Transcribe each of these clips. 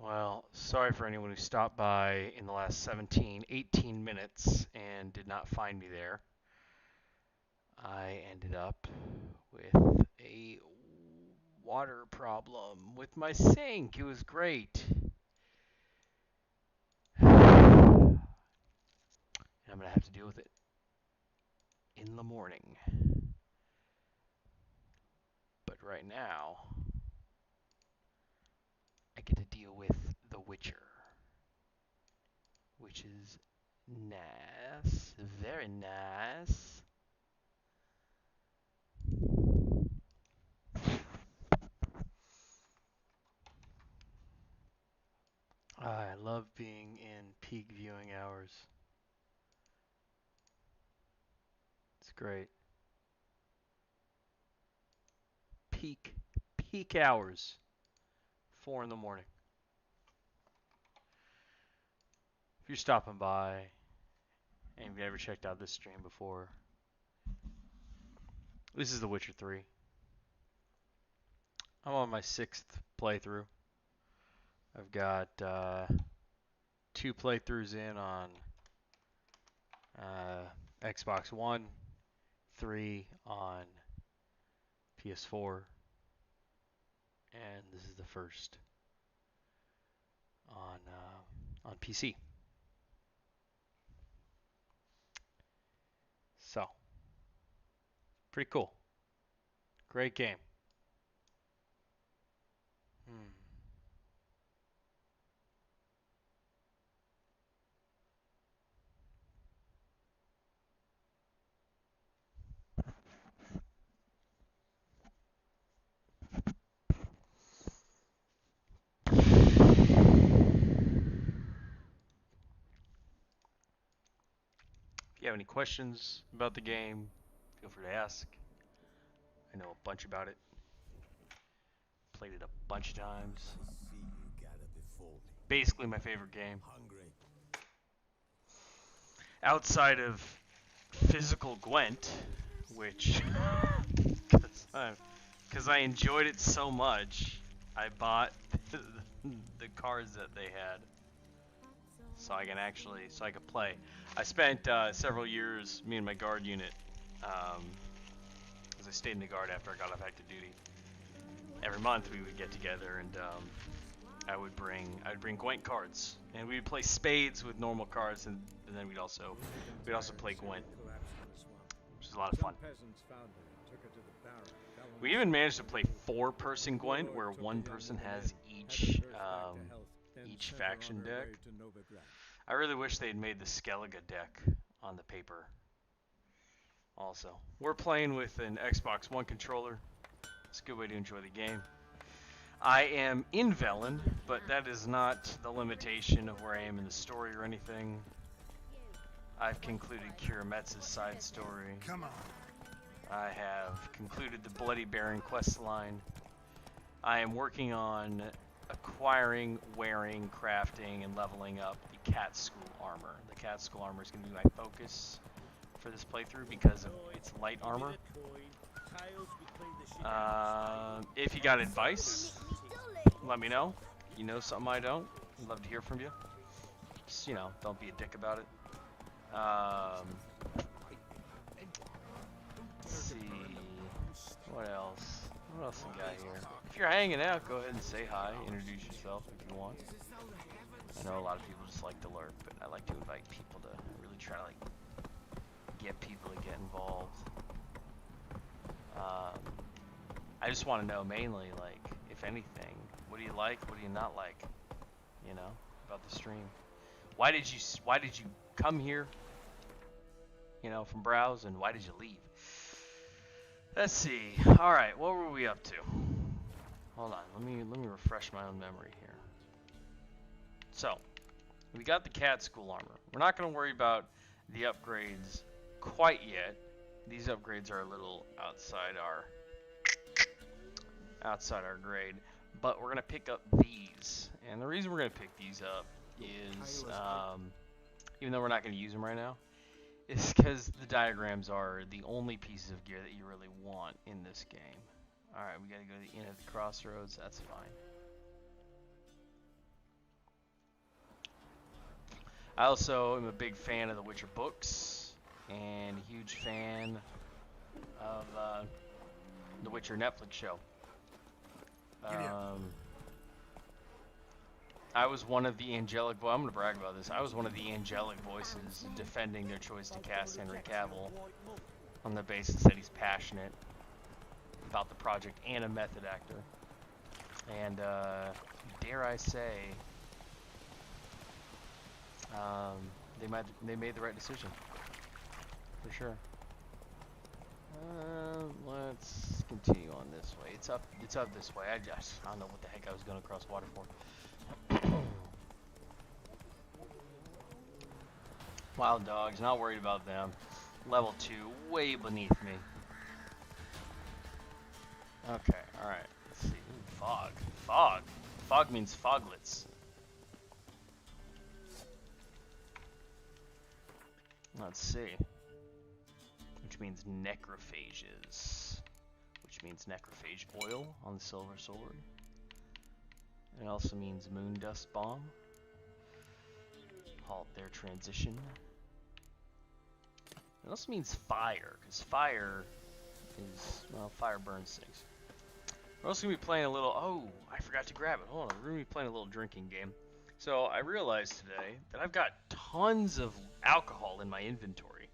Well, sorry for anyone who stopped by in the last 17, 18 minutes and did not find me there. I ended up with a water problem with my sink. It was great. And I'm going to have to deal with it in the morning. But right now, I get to deal with The Witcher, which is nice, very nice. I love being in peak viewing hours. It's great. Peak, peak hours. 4 in the morning. If you're stopping by and you've never checked out this stream before, this is The Witcher 3. I'm on my 6th playthrough. I've got 2 playthroughs in on Xbox One, 3 on PS4, and this is the first on PC. So, pretty cool. Great game. Hmm. If you have any questions about the game, feel free to ask. I know a bunch about it. Played it a bunch of times. Basically my favorite game. Outside of physical Gwent, which, because I enjoyed it so much, I bought the cards that they had. So I could play. I spent several years, me and my guard unit, as I stayed in the guard after I got off active duty. Every month we would get together and I'd bring Gwent cards, and we'd play spades with normal cards, and then we'd also play Gwent, which is a lot of fun. We even managed to play 4-person Gwent, where one person has each faction deck. I really wish they had made the Skellige deck on the paper. Also, we're playing with an Xbox One controller. It's a good way to enjoy the game. I am in Velen, but that is not the limitation of where I am in the story or anything. I've concluded Kira Metz's side story. Come on. I have concluded the Bloody Baron quest line. I am working on acquiring, wearing, crafting, and leveling up the Cat School armor. The Cat School armor is going to be my focus for this playthrough because of its light armor. If you got advice, let me know. You know something I don't. I'd love to hear from you. Just, don't be a dick about it. Let's see. What else? What else we got here? If you're hanging out, go ahead and say hi. Introduce yourself if you want. I know a lot of people just like to lurk, but I like to invite people to really try to get people to get involved. I just want to know mainly, if anything, what do you like, what do you not like, about the stream. Why did you come here, from Browse, and why did you leave? Let's see. All right, what were we up to? Hold on, let me refresh my own memory here. So, we got the Cat School armor. We're not going to worry about the upgrades quite yet. These upgrades are a little outside our grade, but we're gonna pick up these. And the reason we're gonna pick these up is, even though we're not gonna use them right now, is because the diagrams are the only pieces of gear that you really want in this game. All right, we gotta go to the Inn at the Crossroads. That's fine. I also am a big fan of the Witcher books, and a huge fan of the Witcher Netflix show. I was one of the angelic, I'm going to brag about this, I was one of the angelic voices defending their choice to cast Henry Cavill on the basis that he's passionate about the project and a method actor. And, dare I say, they made the right decision, for sure. Let's continue on this way. It's up this way. I don't know what the heck I was going across water for. Wild dogs, not worried about them. Level 2, way beneath me. Okay, alright. Let's see. Ooh, fog. Fog. Fog means foglets. Let's see. Which means necrophages. Which means necrophage oil on the silver sword. It also means moon dust bomb. Halt their transition. It also means fire, because fire is, well, fire burns things. We're also going to be playing a little, oh, I forgot to grab it. Hold on, we're going to be playing a little drinking game. So I realized today that I've got tons of alcohol in my inventory,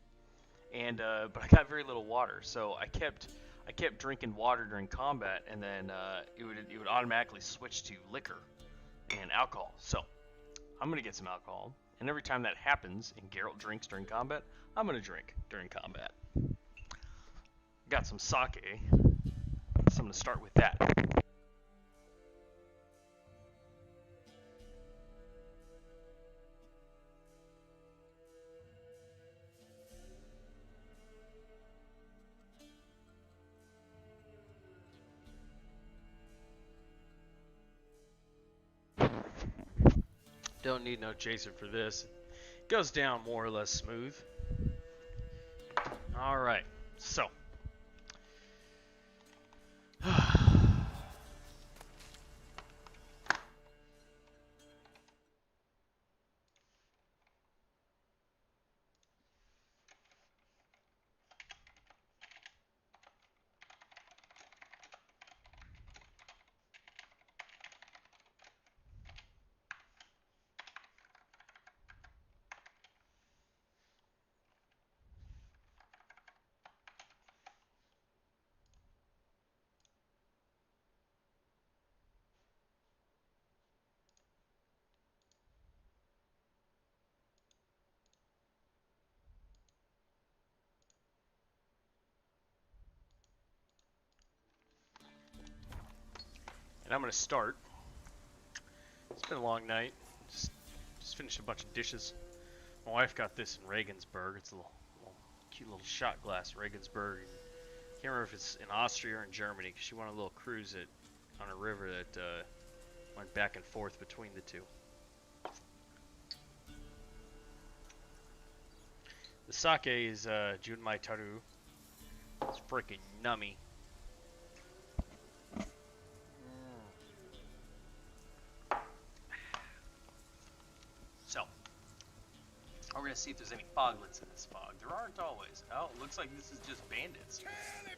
and but I got very little water. So I kept drinking water during combat, and then it would automatically switch to liquor and alcohol. So I'm going to get some alcohol. And every time that happens, and Geralt drinks during combat, I'm going to drink during combat. Got some sake, so I'm going to start with that. Don't need no chaser for this. It goes down more or less smooth. Alright, so. And I'm going to start. It's been a long night. Just finished a bunch of dishes. My wife got this in Regensburg. It's a little cute little shot glass Regensburg. Can't remember if it's in Austria or in Germany, because she went on a little cruise on a river that went back and forth between the two. The sake is Junmai Taru. It's freaking nummy. So, we're going to see if there's any foglets in this fog. There aren't always. Oh, it looks like this is just bandits.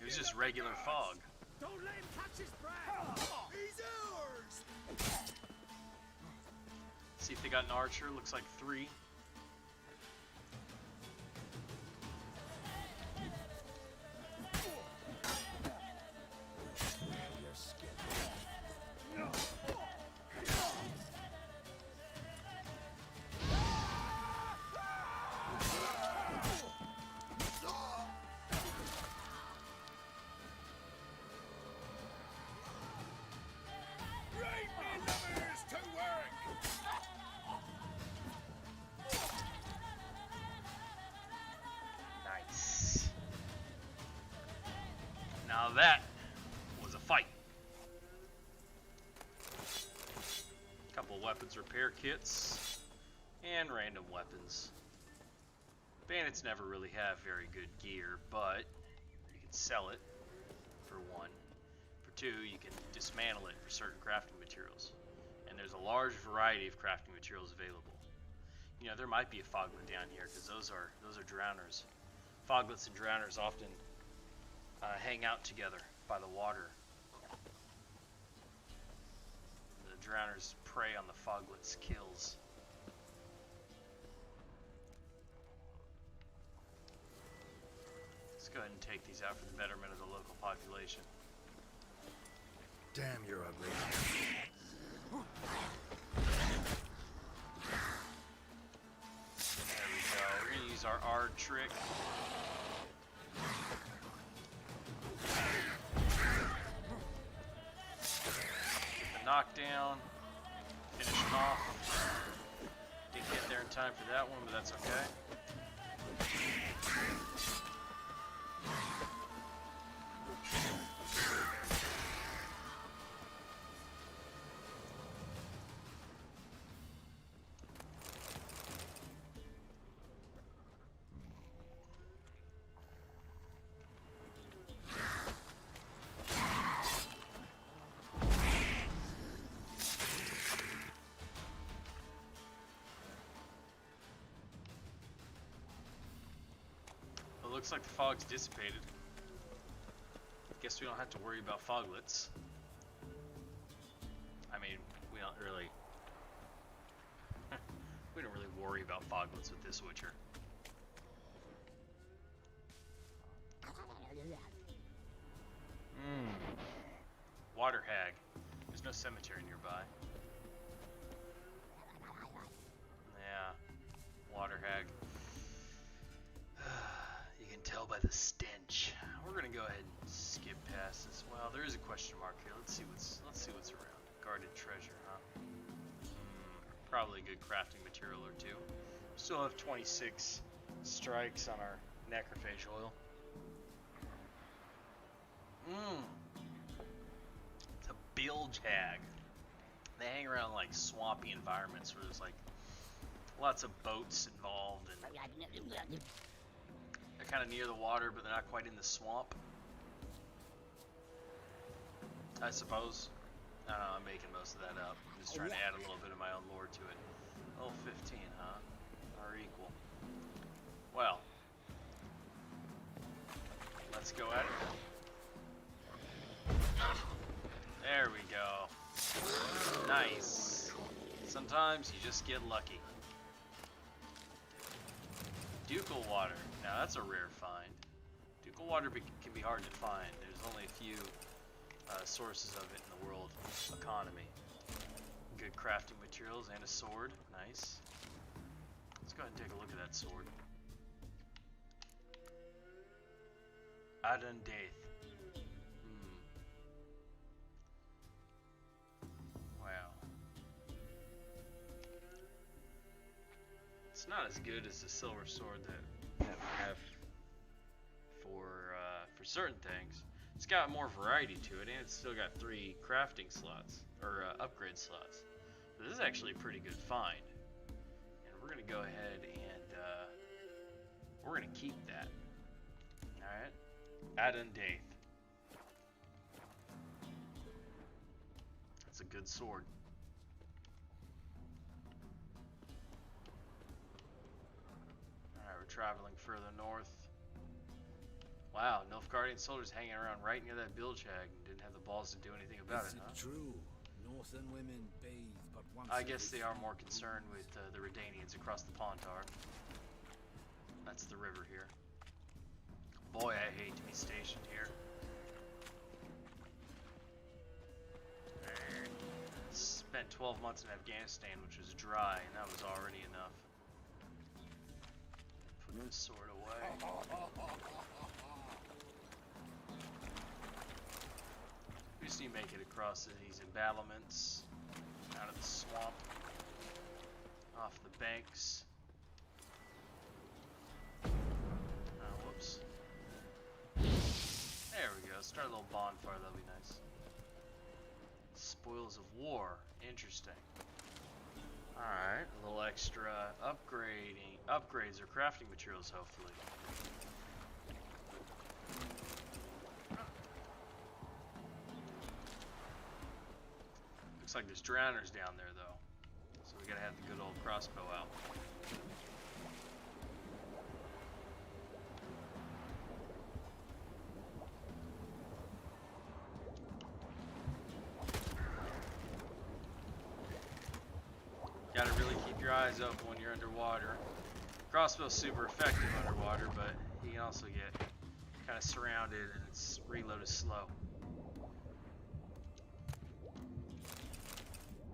It's just regular fog. Don't let him touch his breath. He's ours. See if they got an archer. Looks like 3. Now that was a fight. Couple weapons repair kits and random weapons. Bandits never really have very good gear, but you can sell it for 1. For 2, you can dismantle it for certain crafting materials. And there's a large variety of crafting materials available. You know, there might be a foglet down here because those are drowners. Foglets and drowners often hang out together by the water. The drowners prey on the foglets' kills. Let's go ahead and take these out for the betterment of the local population. Damn, you're ugly. There we go. We're gonna use our R trick. Get the knockdown. Finish him off. Didn't get there in time for that one, but that's okay. Looks like the fog's dissipated. Guess we don't have to worry about foglets. I mean, we don't really worry about foglets with this Witcher. Water hag. There's no cemetery nearby. Yeah, water hag. Tell by the stench. We're gonna go ahead and skip past this. Well, there is a question mark here. Let's see what's around. Guarded treasure, huh? Probably a good crafting material or two. Still have 26 strikes on our necrophage oil. It's a bilge hag. They hang around like swampy environments where there's like lots of boats involved and they're kind of near the water, but they're not quite in the swamp. I suppose. I don't know, I'm making most of that up. I'm just trying to add a little bit of my own lore to it. Oh, 15, huh? Are equal. Well, let's go at it. There we go. Nice. Sometimes you just get lucky. Ducal water. Now that's a rare find. Ducal water can be hard to find. There's only a few sources of it in the world economy. Good crafting materials and a sword. Nice. Let's go ahead and take a look at that sword. Adon Death. Wow. It's not as good as the silver sword that we have for certain things. It's got more variety to it, and it's still got 3 crafting slots, or upgrade slots. So this is actually a pretty good find. And we're going to go ahead and we're going to keep that. Alright. Adon Death. That's a good sword. Alright, we're traveling further north. Wow, Nilfgaardian soldiers hanging around right near that bilge hag and didn't have the balls to do anything about it, huh? True. Northern women bathe but once. I guess they are more concerned with the Redanians across the Pontar. That's the river here. Boy, I hate to be stationed here. Spent 12 months in Afghanistan, which was dry, and that was already enough. Put this sword away. We just need to make it across these embattlements, out of the swamp, off the banks. Oh, whoops. There we go. Start a little bonfire, that'll be nice. Spoils of war. Interesting. Alright, a little extra upgrades or crafting materials, hopefully. Looks like there's drowners down there, though. So we gotta have the good old crossbow out. Gotta really keep your eyes open when you're underwater. Crossbow's super effective underwater, but you can also get kind of surrounded and its reload is slow.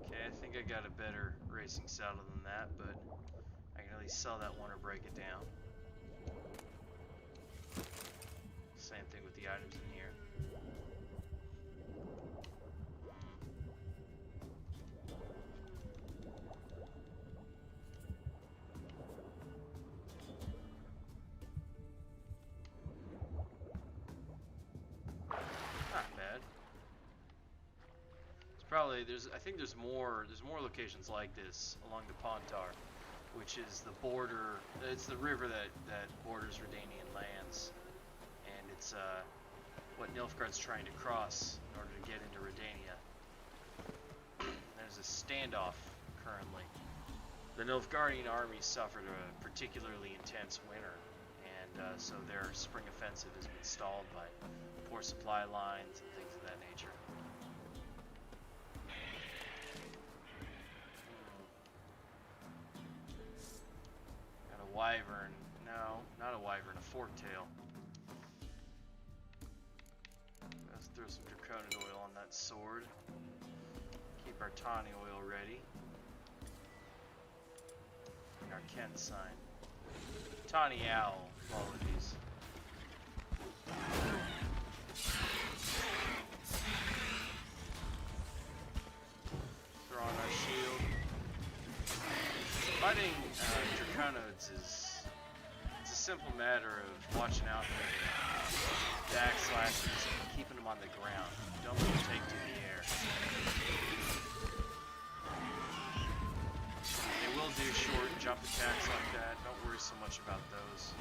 Okay, I think I got a better racing saddle than that, but I can at least sell that one or break it down. Same thing with the items in here. Probably I think there's more locations like this along the Pontar, which is the border. It's the river that borders Redanian lands, and it's what Nilfgaard's trying to cross in order to get into Redania. There's a standoff currently. The Nilfgaardian army suffered a particularly intense winter, and so their spring offensive has been stalled by poor supply lines and things of that nature. Wyvern. No, not a wyvern, a forktail. Let's throw some draconid oil on that sword. Keep our tawny oil ready. And our Kensign. Tawny owl qualities. Throw on our shield. Fighting draconids it's a simple matter of watching out for the backslashes and keeping them on the ground. Don't let them take to the air. They will do short jump attacks like that. Don't worry so much about those.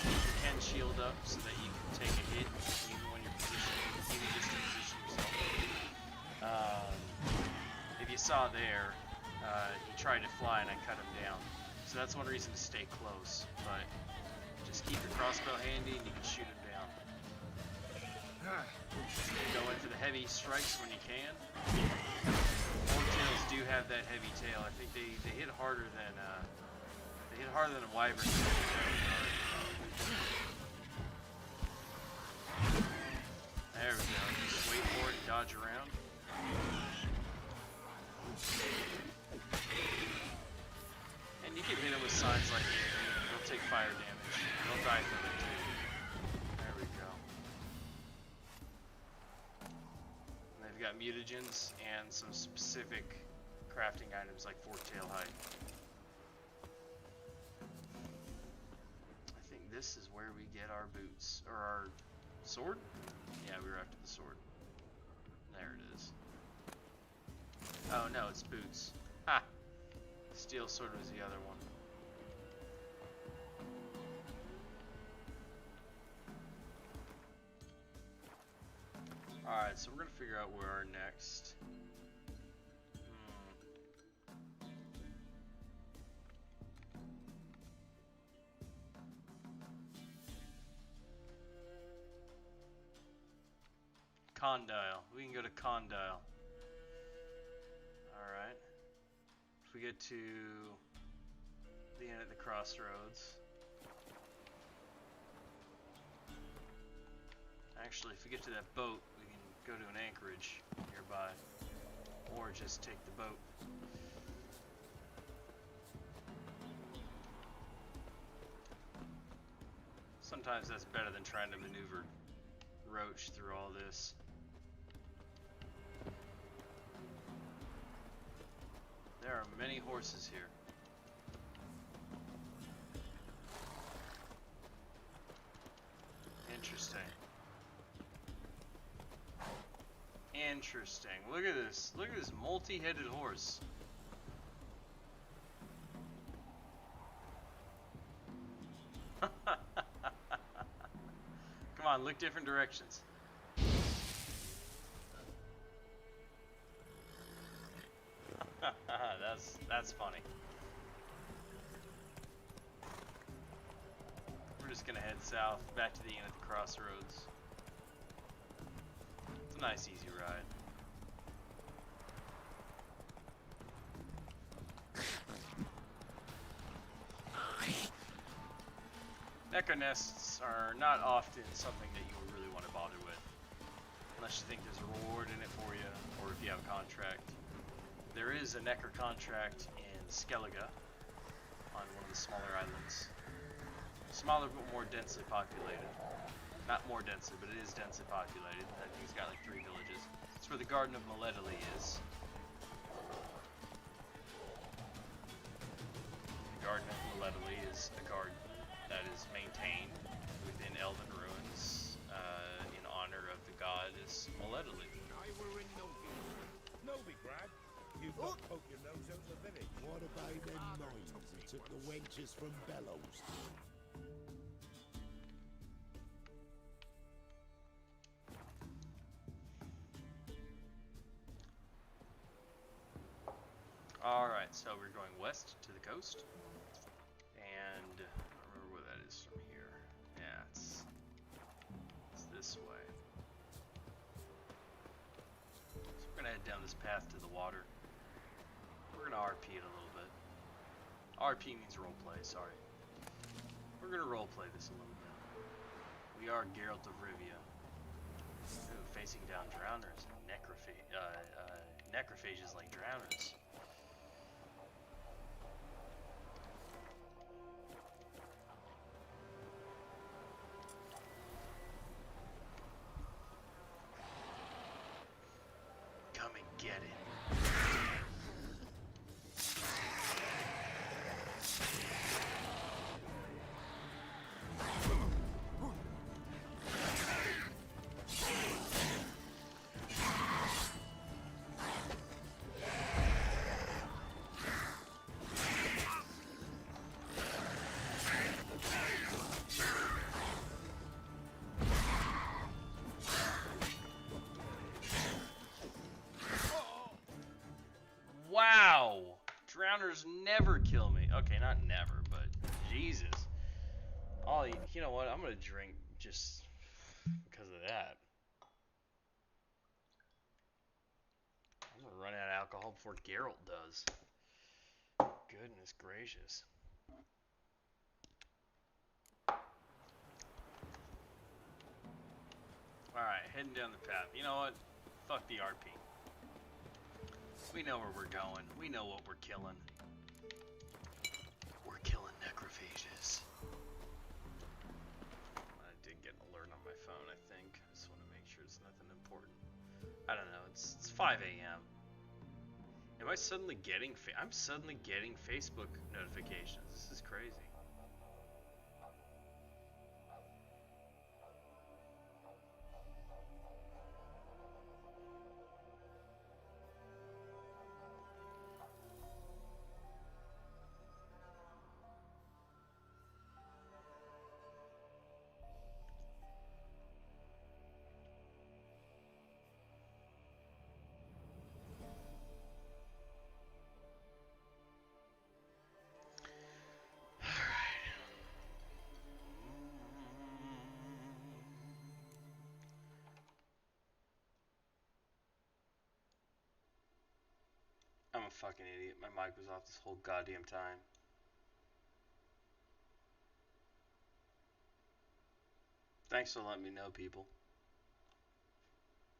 You can shield up so that you can take a hit even when you're positioned, even just to position yourself. If you saw there, he tried to fly and I cut him down. So that's one reason to stay close, but just keep your crossbow handy and you can shoot him down. Go in for the heavy strikes when you can. Forktails do have that heavy tail. I think they hit harder than a wyvern. There we go. Just wait for it and dodge around. And you can hit them with signs like they'll take fire damage. They'll die from it too. There we go. And they've got mutagens and some specific crafting items like forktail hide. I think this is where we get our boots. Or our sword? Yeah, we were after the sword. There it is. Oh no, it's boots. Ha! Steel sword was the other one. Alright, so we're gonna figure out where our next... Condyle. We can go to Condyle. Alright. If we get to the end of the crossroads. Actually, if we get to that boat, we can go to an anchorage nearby. Or just take the boat. Sometimes that's better than trying to maneuver Roach through all this. There are many horses here. Interesting. Interesting. Look at this. Look at this multi-headed horse. Come on, look different directions. That's funny. gonna head south, back to the inn at the crossroads. It's a nice, easy ride. Echo nests are not often something that you would really want to bother with, unless you think there's a reward in it for you, or if you have a contract. There is a Necker contract in Skellige, on one of the smaller islands. Smaller but more densely populated. Not more densely, but it is densely populated. I think it's got like 3 villages. It's where the Garden of Meledali is. The Garden of Meledali is a garden that is maintained within Elven Ruins in honor of the goddess Meledali. I were in Novi Grad. You've got to poke your nose out of the village. What about them mines that took the wenches from Bellows? Alright, so we're going west to the coast. And I don't remember where that is from here. Yeah, it's this way. So we're gonna head down this path to the water. We're gonna RP it a little bit. RP means roleplay, sorry. We're gonna roleplay this a little bit. We are Geralt of Rivia. Ooh, facing down drowners and necrophages like drowners. Come and get it. Wow! Drowners never kill me. Okay, not never, but Jesus. Oh, you know what? I'm gonna drink just because of that. I'm gonna run out of alcohol before Geralt does. Goodness gracious. Alright, heading down the path. You know what? Fuck the RP. We know where we're going. We know what we're killing. We're killing necrophages. I did get an alert on my phone, I think. I just want to make sure it's nothing important. I don't know. It's 5 a.m. Am I suddenly getting... I'm suddenly getting Facebook notifications. This is crazy. I'm a fucking idiot. My mic was off this whole goddamn time. Thanks for letting me know, people.